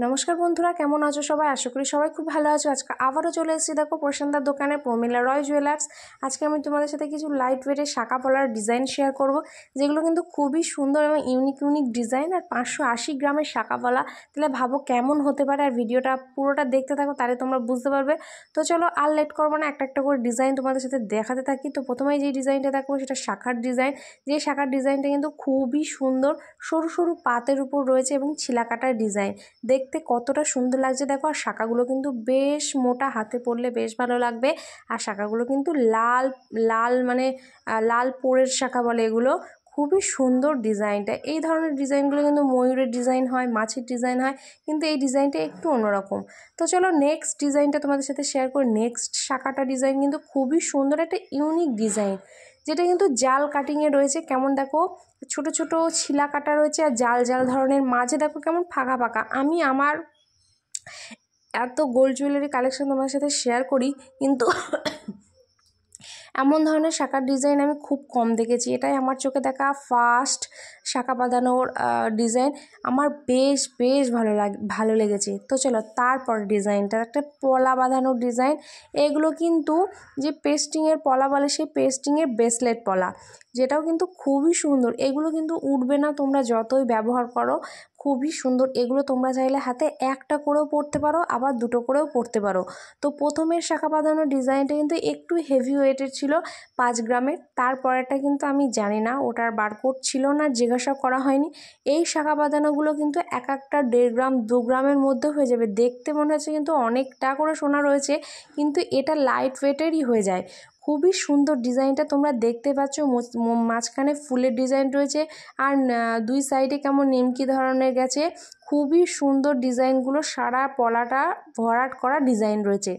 নমস্কার বন্ধুরা, কেমন আছো সবাই? আশা করি সবাই খুব ভালো আছো। আজকে আবারও চলে এসেছি দেখো প্রশান্তার দোকানে, প্রমিলা রয় জুয়েলার্স। আজকে আমি তোমাদের সাথে কিছু লাইট ওয়েটের শাঁখা পলার ডিজাইন শেয়ার করব, যেগুলো কিন্তু খুবই সুন্দর এবং ইউনিক ডিজাইন। আর 580 গ্রামের শাঁখা পলা, তাহলে ভাবো কেমন হতে পারে। আর ভিডিওটা পুরোটা দেখতে থাকো, তাহলে তোমরা বুঝতে পারবে। তো চলো আর লেট করবো না, একটা করে ডিজাইন তোমাদের সাথে দেখাতে থাকি। তো প্রথমেই যে ডিজাইনটা দেখো সেটা শাঁখার ডিজাইন। যে শাঁখার ডিজাইনটা কিন্তু খুবই সুন্দর, সরু সরু পাতের উপর রয়েছে এবং ছিলা কাটার ডিজাইন। দেখতে কতটা সুন্দর লাগছে দেখো। আর শাঁখাগুলো কিন্তু বেশ মোটা, হাতে পরলে বেশ ভালো লাগবে। আর শাঁখাগুলো কিন্তু লাল লাল মানে লাল পোড়ের শাঁখা বলে এগুলো। খুবই সুন্দর ডিজাইনটা। এই ধরনের ডিজাইনগুলো কিন্তু ময়ূরের ডিজাইন হয়, মাছের ডিজাইন হয়, কিন্তু এই ডিজাইনটা একটু অন্যরকম। তো চলো নেক্সট ডিজাইনটা তোমাদের সাথে শেয়ার করি। নেক্সট শাঁখাটা ডিজাইন কিন্তু খুবই সুন্দর, একটা ইউনিক ডিজাইন, যেটা কিন্তু জাল কাটিংয়ে রয়েছে। কেমন দেখো, ছোট ছোট ছিলা কাটা রয়েছে আর জাল জাল ধরনের, মাঝে দেখো কেমন ফাঁকা ফাঁকা। আমি আমার এত গোল্ড জুয়েলারি কালেকশন তোমার সাথে শেয়ার করি, কিন্তু এমন ধরনের শাঁখার ডিজাইন আমি খুব কম দেখেছি। এটাই আমার চোখে দেখা ফার্স্ট শাঁখা বাঁধানোর ডিজাইন। আমার বেশ ভালো লেগেছে। তো চলো তারপর ডিজাইনটা একটা পলা বাঁধানোর ডিজাইন। এগুলো কিন্তু যে পেস্টিংয়ের পলা বলে, সেই পেস্টিংয়ের ব্রেসলেট পলা, যেটাও কিন্তু খুবই সুন্দর। এগুলো কিন্তু উঠবে না তোমরা যতই ব্যবহার করো, খুবই সুন্দর। এগুলো তোমরা চাইলে হাতে একটা করেও পরতে পারো, আবার দুটো করেও পরতে পারো। তো প্রথমের শাঁখা বাঁধানোর ডিজাইনটা কিন্তু একটু হেভি ওয়েটের ছিল, 5 গ্রামের। তারপরেরটা কিন্তু আমি জানি না, ওটার বারকোড ছিল না, জিজ্ঞাসা করা হয়নি। এই শাঁখা বাঁধানোগুলো কিন্তু এক একটা 1.5 গ্রাম 2 গ্রামের মধ্যে হয়ে যাবে। দেখতে মনে হচ্ছে কিন্তু অনেকটা করে সোনা রয়েছে, কিন্তু এটা লাইট ওয়েটেরই হয়ে যায়। খুবই সুন্দর ডিজাইনটা তোমরা দেখতে পাচ্ছ। মাঝখানে ফুলের ডিজাইন রয়েছে, আর দুই সাইডে কেমন নিমকি ধরনের গেছে। খুবই সুন্দর ডিজাইনগুলো, সারা পলাটা ভরাট করা ডিজাইন রয়েছে।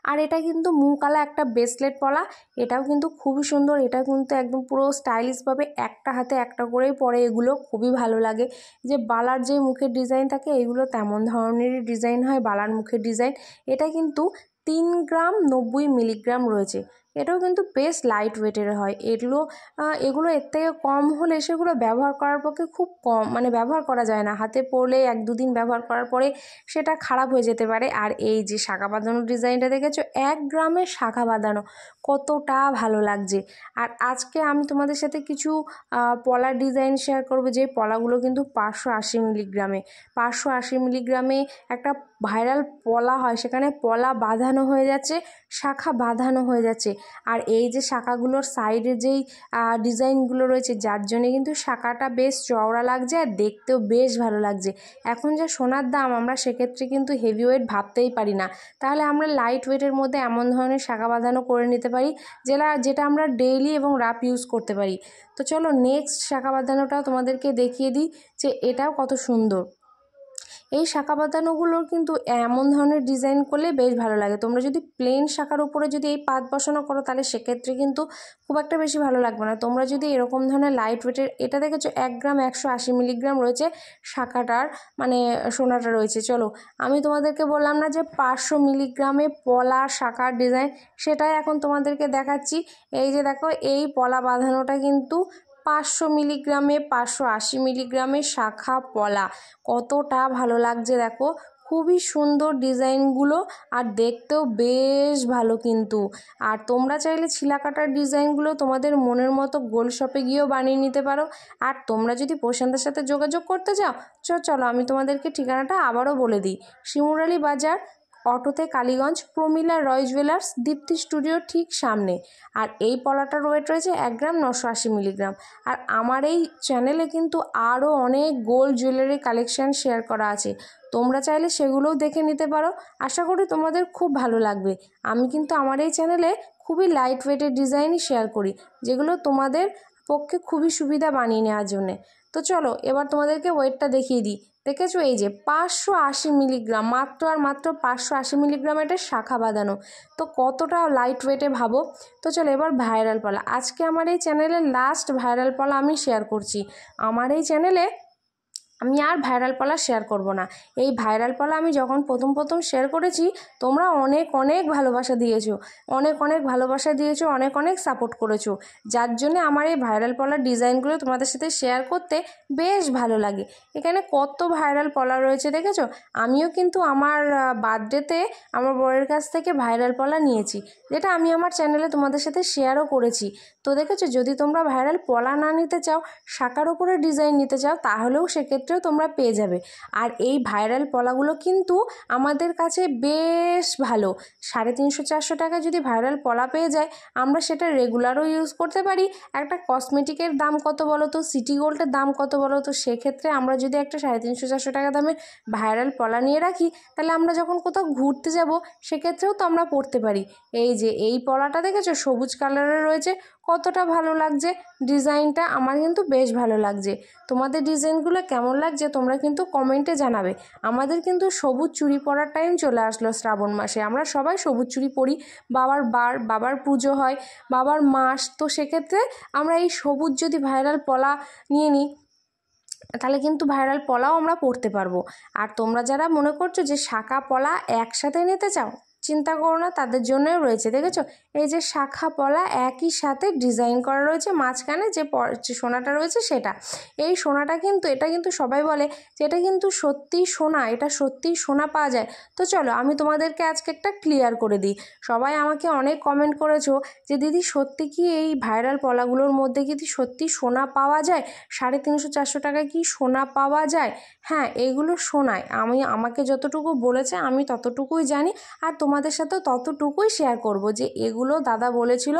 আর এটা কিন্তু মুকালা একটা ব্রেসলেট পলা, এটাও কিন্তু খুবই সুন্দর। এটা কিন্তু একদম পুরো স্টাইলিশভাবে একটা হাতে একটা করেই পরে, এগুলো খুবই ভালো লাগে। যে বালার যে মুখের ডিজাইন থাকে, এগুলো তেমন ধরনেরই ডিজাইন হয়, বালার মুখের ডিজাইন। এটা কিন্তু 3 গ্রাম 90 মিলিগ্রাম রয়েছে। এটাও কিন্তু বেশ লাইট ওয়েটের হয়। এগুলো এর থেকে কম হলে সেগুলো ব্যবহার করার পক্ষে খুব কম, মানে ব্যবহার করা যায় না। হাতে পরলে 1-2 দিন ব্যবহার করার পরে সেটা খারাপ হয়ে যেতে পারে। আর এই যে শাঁখা বাঁধানোর ডিজাইনটা দেখেছো, 1 গ্রামের শাঁখা বাঁধানো, কতটা ভালো লাগছে। আর আজকে আমি তোমাদের সাথে কিছু পলার ডিজাইন শেয়ার করব, যে পলাগুলো কিন্তু 580 মিলিগ্রামে। 580 মিলিগ্রামে একটা ভাইরাল পলা হয়, সেখানে পলা বাঁধানো হয়ে যাচ্ছে, শাঁখা বাঁধানো হয়ে যাচ্ছে। আর এই যে শাঁখাগুলোর সাইডে যেই ডিজাইনগুলো রয়েছে, যার জন্যে কিন্তু শাঁখাটা বেশ চওড়া লাগছে আর দেখতেও বেশ ভালো লাগছে। এখন যে সোনার দাম, আমরা সেক্ষেত্রে কিন্তু হেভি ওয়েট ভাবতেই পারি না। তাহলে আমরা লাইট ওয়েটের মধ্যে এমন ধরনের শাঁখা বাঁধানো করে নিতে পারি, যেটা আমরা ডেইলি এবং রাফ ইউজ করতে পারি। তো চলো নেক্সট শাঁখা বাঁধানোটাও তোমাদেরকে দেখিয়ে দিই, যে এটাও কত সুন্দর। এই শাঁখা বাঁধানোগুলোর কিন্তু এমন ধরনের ডিজাইন করলে বেশ ভালো লাগে। তোমরা যদি প্লেন শাঁখার উপরে যদি এই পাত বসানো করো, তাহলে সেক্ষেত্রে কিন্তু খুব একটা বেশি ভালো লাগবে না। তোমরা যদি এরকম ধরনের লাইট ওয়েটের, এটা দেখেছো 1 গ্রাম 180 মিলিগ্রাম রয়েছে শাঁখাটার, মানে সোনাটা রয়েছে। চলো আমি তোমাদেরকে বললাম না যে 500 মিলিগ্রামে পলা শাঁখার ডিজাইন, সেটাই এখন তোমাদেরকে দেখাচ্ছি। এই যে দেখো, এই পলা বাঁধানোটা কিন্তু 500 মিলিগ্রামে, 580 মিলিগ্রামে শাঁখা পলা, কতটা ভালো লাগছে দেখো। খুবই সুন্দর ডিজাইনগুলো, আর দেখতেও বেশ ভালো কিন্তু। আর তোমরা চাইলে ছিলা কাটার ডিজাইনগুলো তোমাদের মনের মতো গোল শপে গিয়েও বানিয়ে নিতে পারো। আর তোমরা যদি প্রশান্তের সাথে যোগাযোগ করতে চাও, চলো আমি তোমাদেরকে ঠিকানাটা আবারও বলে দিই। শিমুরালী বাজার, অটোতে কালীগঞ্জ, প্রমিলা রয় জুয়েলার্স, দীপ্তি স্টুডিওর ঠিক সামনে। আর এই পলাটার ওয়েট রয়েছে 1 গ্রাম 980 মিলিগ্রাম। আর আমার এই চ্যানেলে কিন্তু আরও অনেক গোল্ড জুয়েলারি কালেকশান শেয়ার করা আছে, তোমরা চাইলে সেগুলোও দেখে নিতে পারো। আশা করি তোমাদের খুব ভালো লাগবে। আমি কিন্তু আমার এই চ্যানেলে খুবই লাইট ওয়েটের ডিজাইনই শেয়ার করি, যেগুলো তোমাদের পক্ষে খুবই সুবিধা বানিয়ে নেওয়ার জন্যে। তো চলো এবার তোমাদেরকে ওয়েটটা দেখিয়ে দিই। দেখেছো, এই যে 580 মিলিগ্রাম, মাত্র 580 মিলিগ্রাম এটা শাঁখা বাঁধানো, তো কতটা লাইট ওয়েটে ভাবো। তো চলো এবার ভাইরাল পলা। আজকে আমার এই চ্যানেলে লাস্ট ভাইরাল পলা আমি শেয়ার করছি। আমার এই চ্যানেলে আমি আর ভাইরাল পলা শেয়ার করব না। এই ভাইরাল পলা আমি যখন প্রথম শেয়ার করেছি, তোমরা অনেক অনেক ভালোবাসা দিয়েছো, অনেক অনেক ভালোবাসা দিয়েছো, অনেক অনেক সাপোর্ট করেছো, যার জন্য আমার এই ভাইরাল পলার ডিজাইনগুলো তোমাদের সাথে শেয়ার করতে বেশ ভালো লাগে। এখানে কত ভাইরাল পলা রয়েছে দেখেছো। আমিও কিন্তু আমার বার্থডেতে আমার বরের কাছ থেকে ভাইরাল পলা নিয়েছি, যেটা আমি আমার চ্যানেলে তোমাদের সাথে শেয়ারও করেছি। তো দেখেছো, যদি তোমরা ভাইরাল পলা না নিতে চাও, শাখার উপরে ডিজাইন নিতে চাও, তাহলেও সেক্ষেত্রেও তোমরা পেয়ে যাবে। আর এই ভাইরাল পলাগুলো কিন্তু আমাদের কাছে বেশ ভালো। 350-400 টাকায় যদি ভাইরাল পলা পেয়ে যায়, আমরা সেটা রেগুলারও ইউজ করতে পারি। একটা কসমেটিকের দাম কত বলো তো, সিটি গোল্ডের দাম কত বলো তো, সেক্ষেত্রে আমরা যদি একটা 350-400 টাকা দামের ভাইরাল পলা নিয়ে রাখি, তাহলে আমরা যখন কোথাও ঘুরতে যাব, সেক্ষেত্রেও তো আমরা পরতে পারি। এই যে এই পলাটা দেখেছো, সবুজ কালারের রয়েছে, কতটা ভালো লাগছে ডিজাইনটা। আমার কিন্তু বেশ ভালো লাগছে। তোমাদের ডিজাইনগুলো কেমন লাগছে তোমরা কিন্তু কমেন্টে জানাবে। আমাদের কিন্তু সবুজ চুড়ি পরার টাইম চলে আসলো শ্রাবণ মাসে। আমরা সবাই সবুজ চুড়ি পরি, বাবার পুজো হয়, বাবার মাস, তো সেক্ষেত্রে আমরা এই সবুজ যদি ভাইরাল পলা নিয়ে নিই, তাহলে কিন্তু ভাইরাল পলাও আমরা পরতে পারবো। আর তোমরা যারা মনে করছো যে শাখা পলা একসাথে নিতে চাও, চিন্তা করো না, তাদের জন্যই রয়েছে। দেখেছো, এই যে শাখা পলা একই সাথে ডিজাইন করা রয়েছে, মাঝখানে যে সোনাটা রয়েছে সেটা। এই সোনাটা কিন্তু, এটা কিন্তু সবাই বলে যে এটা কিন্তু সত্যিই সোনা, এটা সত্যিই সোনা পাওয়া যায়। তো চলো আমি তোমাদেরকে আজকে একটা ক্লিয়ার করে দিই। সবাই আমাকে অনেক কমেন্ট করেছো যে দিদি সত্যি কি এই ভাইরাল পলাগুলোর মধ্যে কি সত্যি সোনা পাওয়া যায়, 350-400 টাকায় কি সোনা পাওয়া যায়? হ্যাঁ, এইগুলো সোনায়। আমাকে যতটুকু বলেছে আমি ততটুকুই জানি, আর তোমাদের সাথেও ততটুকুই শেয়ার করব যে এগুলো দাদা বলেছিল,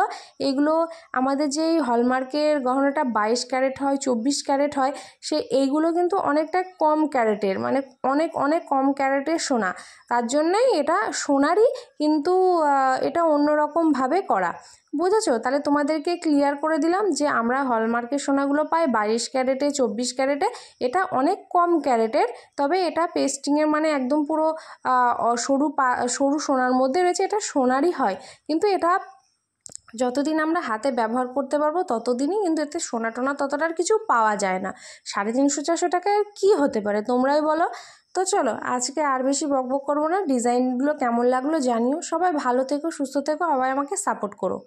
এগুলো আমাদের যে হলমার্কের গহনাটা 22 ক্যারেট হয়, 24 ক্যারেট হয়, এইগুলো কিন্তু অনেকটা কম ক্যারেটের, মানে অনেক অনেক কম ক্যারেটের সোনা। তার জন্যই এটা সোনারই, কিন্তু এটা অন্যরকমভাবে করা। বুঝেছো? তাহলে তোমাদেরকে ক্লিয়ার করে দিলাম যে আমরা হলমার্কের সোনাগুলো পাই 22 ক্যারেটে, 24 ক্যারেটে। এটা অনেক কম ক্যারেটের, তবে এটা পেস্টিংয়ের মানে একদম পুরো সরু সোনার মধ্যে রয়েছে, এটা সোনারই হয়। কিন্তু এটা যতদিন আমরা হাতে ব্যবহার করতে পারবো ততদিনই কিন্তু এতে সোনা টোনা ততটার কিছু পাওয়া যায় না। 350-400 টাকায় কী হতে পারে তোমরাই বলো। তো চলো আজকে আর বেশি বকবক করবো না। ডিজাইনগুলো কেমন লাগলো জানিও। সবাই ভালো থেকো, সুস্থ থেকো, সবাই আমাকে সাপোর্ট করো।